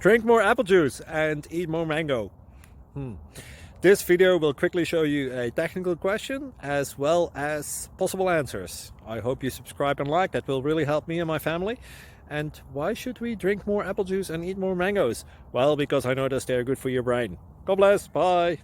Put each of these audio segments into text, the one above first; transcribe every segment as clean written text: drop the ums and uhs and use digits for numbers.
Drink more apple juice and eat more mango. This video will quickly show you a technical question as well as possible answers. I hope you subscribe and like, that will really help me and my family. And why should we drink more apple juice and eat more mangoes? Well, because I noticed they're good for your brain. God bless, bye!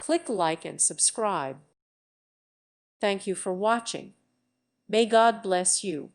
Click like and subscribe. Thank you for watching. May God bless you.